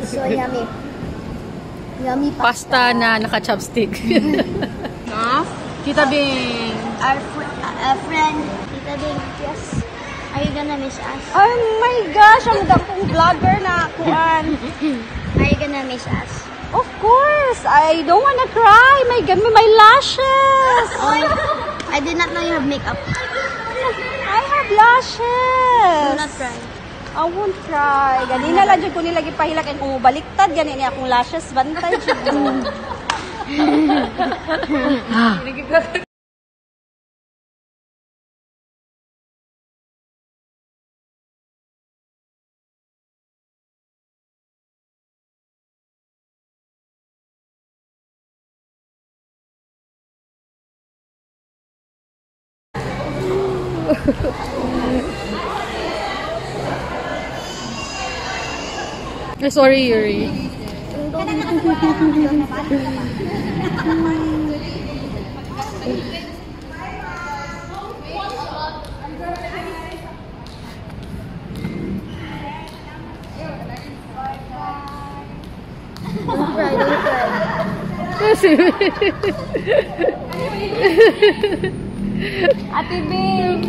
So yummy. Yummy Pasta na naka-chopstick. Huh? Tita Bing. Our friend, Tita Bing, yes. Are you gonna miss us? Oh my gosh, ang dakong vlogger na kuan. Are you gonna miss us? Of course, I don't wanna cry. My God, my lashes. Oh, I did not know you have makeup. I have lashes. Do not cry. I won't cry. Ganina lang dyan ko nilagi pahilak ay kung baliktad. Ganina akong lashes. Bantay dyan. Sorry, Yuri. Don't cry, don't cry. Ate Bing.